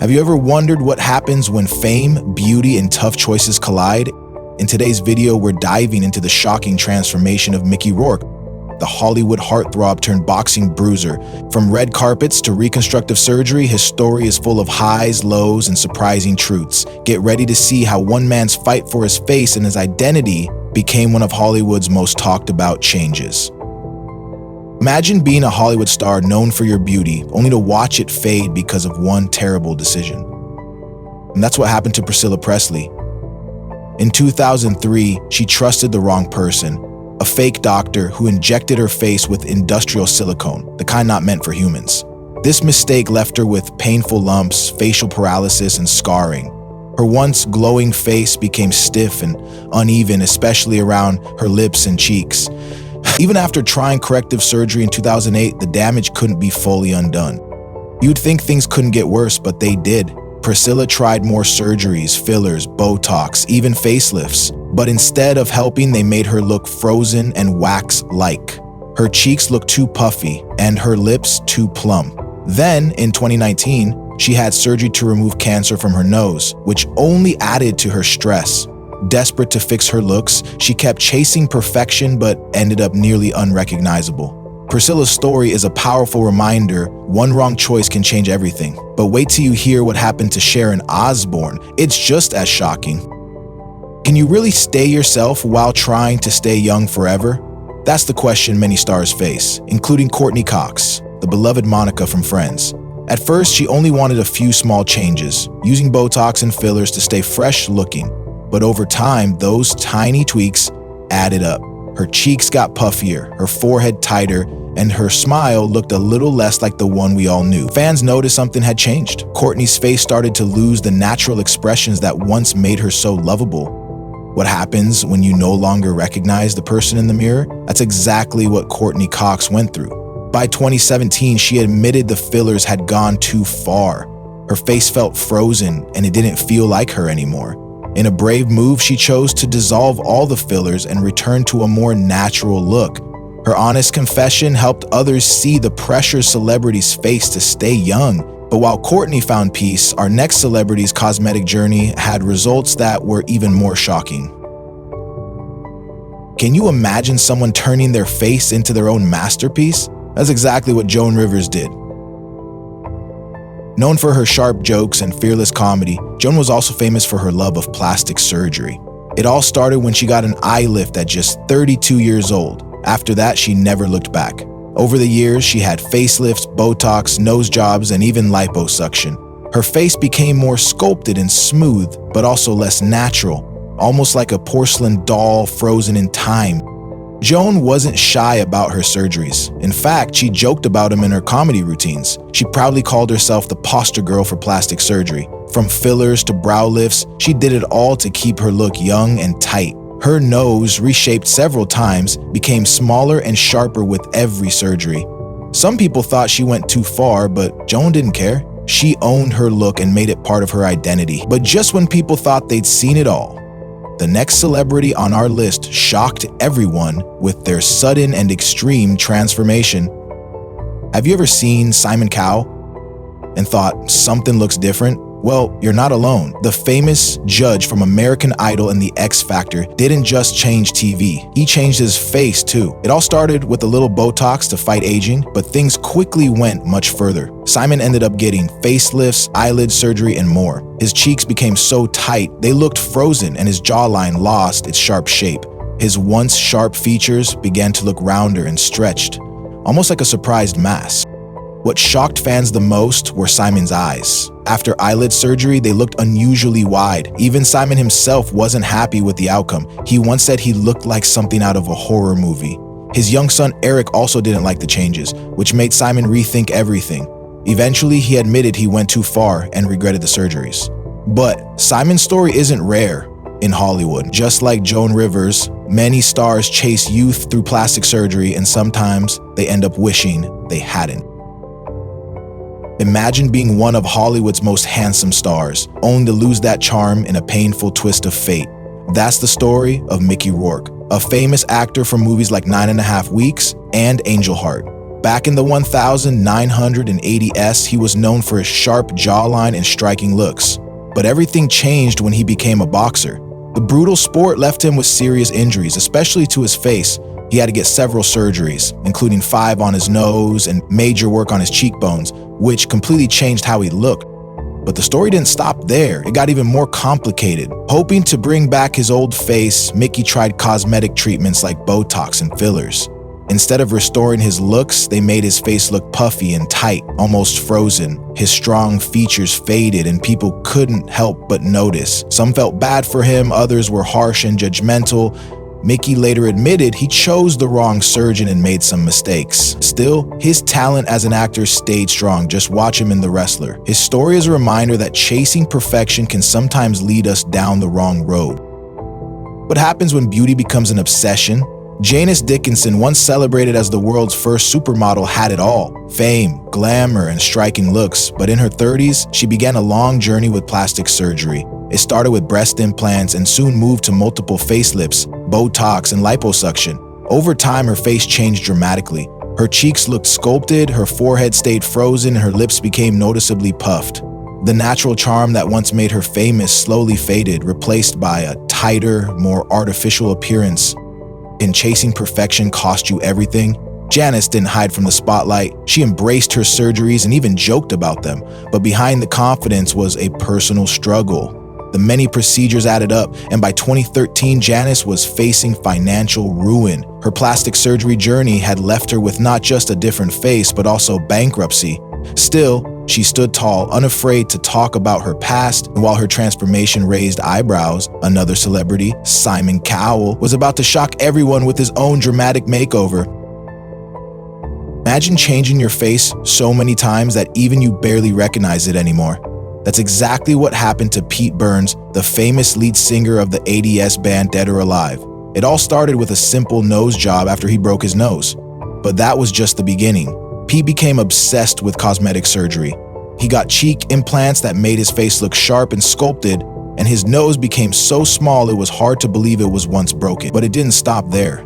Have you ever wondered what happens when fame, beauty, and tough choices collide? In today's video, we're diving into the shocking transformation of Mickey Rourke, the Hollywood heartthrob turned boxing bruiser. From red carpets to reconstructive surgery, his story is full of highs, lows, and surprising truths. Get ready to see how one man's fight for his face and his identity became one of Hollywood's most talked about changes. Imagine being a Hollywood star known for your beauty, only to watch it fade because of one terrible decision. And that's what happened to Priscilla Presley. In 2003, she trusted the wrong person, a fake doctor who injected her face with industrial silicone, the kind not meant for humans. This mistake left her with painful lumps, facial paralysis, and scarring. Her once glowing face became stiff and uneven, especially around her lips and cheeks. Even after trying corrective surgery in 2008, the damage couldn't be fully undone. You'd think things couldn't get worse, but they did. Priscilla tried more surgeries, fillers, Botox, even facelifts. But instead of helping, they made her look frozen and wax-like. Her cheeks looked too puffy and her lips too plump. Then, in 2019, she had surgery to remove cancer from her nose, which only added to her stress. Desperate to fix her looks, she kept chasing perfection but ended up nearly unrecognizable. Priscilla's story is a powerful reminder one wrong choice can change everything. But wait till you hear what happened to Sharon Osbourne. It's just as shocking. Can you really stay yourself while trying to stay young forever? That's the question many stars face, including Courtney Cox, the beloved Monica from Friends. At first, she only wanted a few small changes, using Botox and fillers to stay fresh looking. But over time, those tiny tweaks added up. Her cheeks got puffier, her forehead tighter, and her smile looked a little less like the one we all knew. Fans noticed something had changed. Courtney's face started to lose the natural expressions that once made her so lovable. What happens when you no longer recognize the person in the mirror? That's exactly what Courtney Cox went through. By 2017, she admitted the fillers had gone too far. Her face felt frozen and it didn't feel like her anymore. In a brave move, she chose to dissolve all the fillers and return to a more natural look. Her honest confession helped others see the pressure celebrities face to stay young. But while Courtney found peace, our next celebrity's cosmetic journey had results that were even more shocking. Can you imagine someone turning their face into their own masterpiece? That's exactly what Joan Rivers did. Known for her sharp jokes and fearless comedy, Joan was also famous for her love of plastic surgery. It all started when she got an eye lift at just 32 years old. After that, she never looked back. Over the years, she had facelifts, Botox, nose jobs, and even liposuction. Her face became more sculpted and smooth, but also less natural, almost like a porcelain doll frozen in time. Joan wasn't shy about her surgeries. In fact, she joked about them in her comedy routines. She proudly called herself the poster girl for plastic surgery. From fillers to brow lifts, she did it all to keep her look young and tight. Her nose, reshaped several times, became smaller and sharper with every surgery. Some people thought she went too far, but Joan didn't care. She owned her look and made it part of her identity. But just when people thought they'd seen it all, the next celebrity on our list shocked everyone with their sudden and extreme transformation. Have you ever seen Simon Cowell and thought something looks different? Well, you're not alone. The famous judge from American Idol and The X Factor didn't just change TV. He changed his face too. It all started with a little Botox to fight aging, but things quickly went much further. Simon ended up getting facelifts, eyelid surgery, and more. His cheeks became so tight, they looked frozen, and his jawline lost its sharp shape. His once sharp features began to look rounder and stretched, almost like a surprised mask. What shocked fans the most were Simon's eyes. After eyelid surgery, they looked unusually wide. Even Simon himself wasn't happy with the outcome. He once said he looked like something out of a horror movie. His young son Eric also didn't like the changes, which made Simon rethink everything. Eventually, he admitted he went too far and regretted the surgeries. But Simon's story isn't rare in Hollywood. Just like Joan Rivers, many stars chase youth through plastic surgery, and sometimes they end up wishing they hadn't. Imagine being one of Hollywood's most handsome stars, only to lose that charm in a painful twist of fate. That's the story of Mickey Rourke, a famous actor from movies like 9½ Weeks and Angel Heart. Back in the 1980s, he was known for his sharp jawline and striking looks. But everything changed when he became a boxer. The brutal sport left him with serious injuries, especially to his face. He had to get several surgeries, including 5 on his nose and major work on his cheekbones, which completely changed how he looked. But the story didn't stop there. It got even more complicated. Hoping to bring back his old face, Mickey tried cosmetic treatments like Botox and fillers. Instead of restoring his looks, they made his face look puffy and tight, almost frozen. His strong features faded and people couldn't help but notice. Some felt bad for him, others were harsh and judgmental. Mickey later admitted he chose the wrong surgeon and made some mistakes. Still, his talent as an actor stayed strong. Just watch him in The Wrestler. His story is a reminder that chasing perfection can sometimes lead us down the wrong road. What happens when beauty becomes an obsession? Janice Dickinson, once celebrated as the world's first supermodel, had it all: fame, glamour, and striking looks. But in her 30s, she began a long journey with plastic surgery. It started with breast implants and soon moved to multiple facelifts, Botox, and liposuction. Over time, her face changed dramatically. Her cheeks looked sculpted, her forehead stayed frozen, and her lips became noticeably puffed. The natural charm that once made her famous slowly faded, replaced by a tighter, more artificial appearance. Can chasing perfection cost you everything? Janice didn't hide from the spotlight. She embraced her surgeries and even joked about them. But behind the confidence was a personal struggle. The many procedures added up, and by 2013, Janice was facing financial ruin. Her plastic surgery journey had left her with not just a different face, but also bankruptcy. Still, she stood tall, unafraid to talk about her past, and while her transformation raised eyebrows, another celebrity, Simon Cowell, was about to shock everyone with his own dramatic makeover. Imagine changing your face so many times that even you barely recognize it anymore. That's exactly what happened to Pete Burns, the famous lead singer of the 80s band Dead or Alive. It all started with a simple nose job after he broke his nose. But that was just the beginning. Pete became obsessed with cosmetic surgery. He got cheek implants that made his face look sharp and sculpted, and his nose became so small it was hard to believe it was once broken. But it didn't stop there.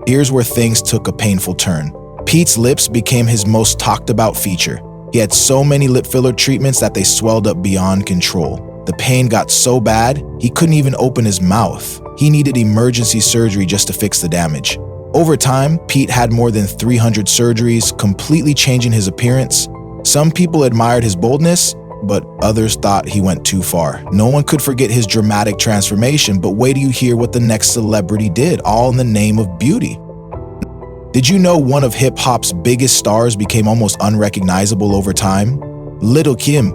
Here's where things took a painful turn. Pete's lips became his most talked about feature. He had so many lip filler treatments that they swelled up beyond control. The pain got so bad, he couldn't even open his mouth. He needed emergency surgery just to fix the damage. Over time, Pete had more than 300 surgeries, completely changing his appearance. Some people admired his boldness, but others thought he went too far. No one could forget his dramatic transformation, but wait till you hear what the next celebrity did, all in the name of beauty. Did you know one of hip-hop's biggest stars became almost unrecognizable over time? Lil' Kim,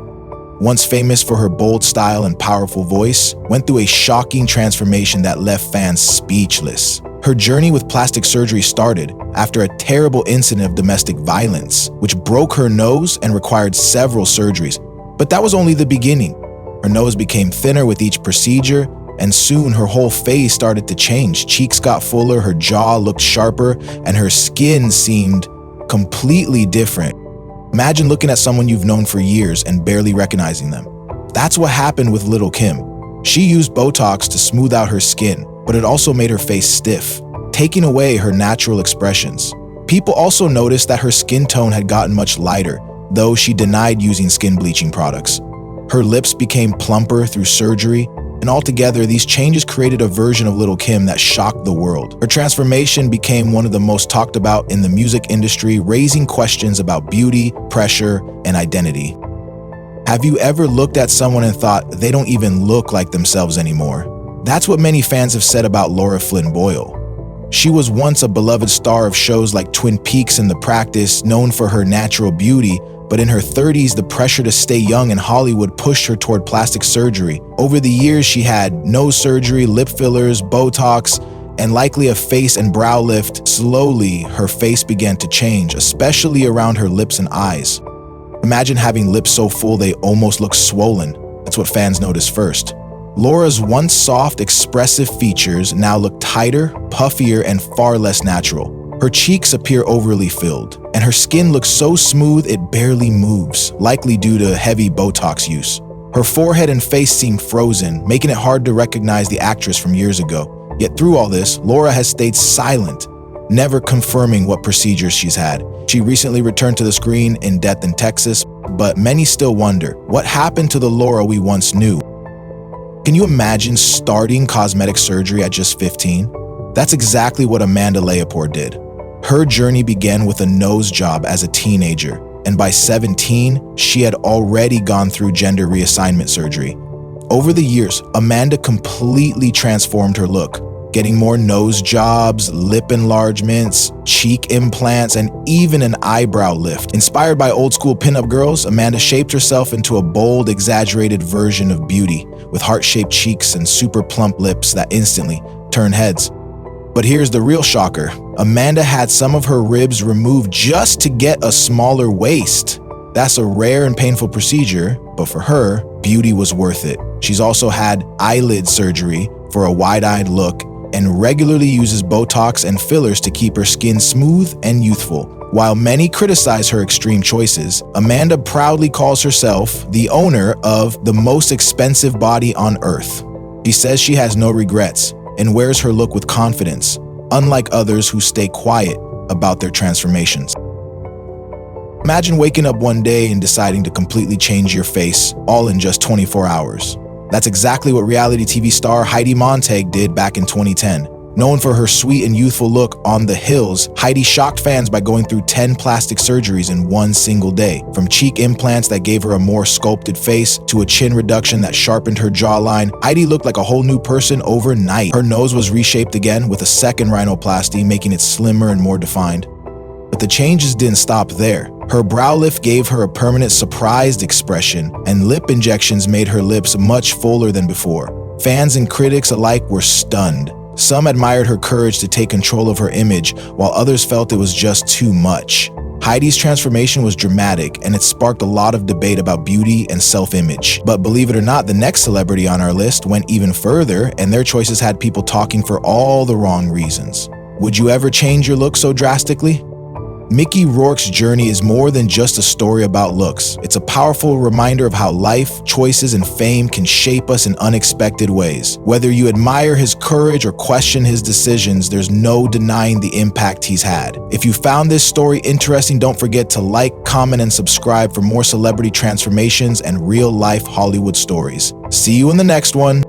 once famous for her bold style and powerful voice, went through a shocking transformation that left fans speechless. Her journey with plastic surgery started after a terrible incident of domestic violence, which broke her nose and required several surgeries. But that was only the beginning. Her nose became thinner with each procedure, and soon her whole face started to change. Cheeks got fuller, her jaw looked sharper, and her skin seemed completely different. Imagine looking at someone you've known for years and barely recognizing them. That's what happened with Lil' Kim. She used Botox to smooth out her skin, but it also made her face stiff, taking away her natural expressions. People also noticed that her skin tone had gotten much lighter, though she denied using skin bleaching products. Her lips became plumper through surgery, and altogether, these changes created a version of Lil' Kim that shocked the world. Her transformation became one of the most talked about in the music industry, raising questions about beauty, pressure, and identity. Have you ever looked at someone and thought they don't even look like themselves anymore? That's what many fans have said about Laura Flynn Boyle. She was once a beloved star of shows like Twin Peaks and The Practice, known for her natural beauty, but in her 30s, the pressure to stay young in Hollywood pushed her toward plastic surgery. Over the years, she had nose surgery, lip fillers, Botox, and likely a face and brow lift. Slowly, her face began to change, especially around her lips and eyes. Imagine having lips so full they almost look swollen. That's what fans noticed first. Laura's once soft, expressive features now look tighter, puffier, and far less natural. Her cheeks appear overly filled, and her skin looks so smooth it barely moves, likely due to heavy Botox use. Her forehead and face seem frozen, making it hard to recognize the actress from years ago. Yet through all this, Laura has stayed silent, never confirming what procedures she's had. She recently returned to the screen in Death in Texas, but many still wonder, what happened to the Laura we once knew? Can you imagine starting cosmetic surgery at just 15? That's exactly what Amanda Lepore did. Her journey began with a nose job as a teenager, and by 17, she had already gone through gender reassignment surgery. Over the years, Amanda completely transformed her look, getting more nose jobs, lip enlargements, cheek implants, and even an eyebrow lift. Inspired by old-school pinup girls, Amanda shaped herself into a bold, exaggerated version of beauty, with heart-shaped cheeks and super plump lips that instantly turn heads. But here's the real shocker. Amanda had some of her ribs removed just to get a smaller waist. That's a rare and painful procedure, but for her, beauty was worth it. She's also had eyelid surgery for a wide-eyed look and regularly uses Botox and fillers to keep her skin smooth and youthful. While many criticize her extreme choices, Amanda proudly calls herself the owner of the most expensive body on earth. She says she has no regrets and wears her look with confidence, unlike others who stay quiet about their transformations. Imagine waking up one day and deciding to completely change your face, all in just 24 hours. That's exactly what reality TV star Heidi Montag did back in 2010. Known for her sweet and youthful look on The Hills, Heidi shocked fans by going through 10 plastic surgeries in one single day. From cheek implants that gave her a more sculpted face to a chin reduction that sharpened her jawline, Heidi looked like a whole new person overnight. Her nose was reshaped again with a second rhinoplasty, making it slimmer and more defined. But the changes didn't stop there. Her brow lift gave her a permanent surprised expression, and lip injections made her lips much fuller than before. Fans and critics alike were stunned. Some admired her courage to take control of her image, while others felt it was just too much. Heidi's transformation was dramatic, and it sparked a lot of debate about beauty and self-image. But believe it or not, the next celebrity on our list went even further, and their choices had people talking for all the wrong reasons. Would you ever change your look so drastically? Mickey Rourke's journey is more than just a story about looks. It's a powerful reminder of how life, choices, and fame can shape us in unexpected ways. Whether you admire his courage or question his decisions, there's no denying the impact he's had. If you found this story interesting, don't forget to like, comment, and subscribe for more celebrity transformations and real-life Hollywood stories. See you in the next one.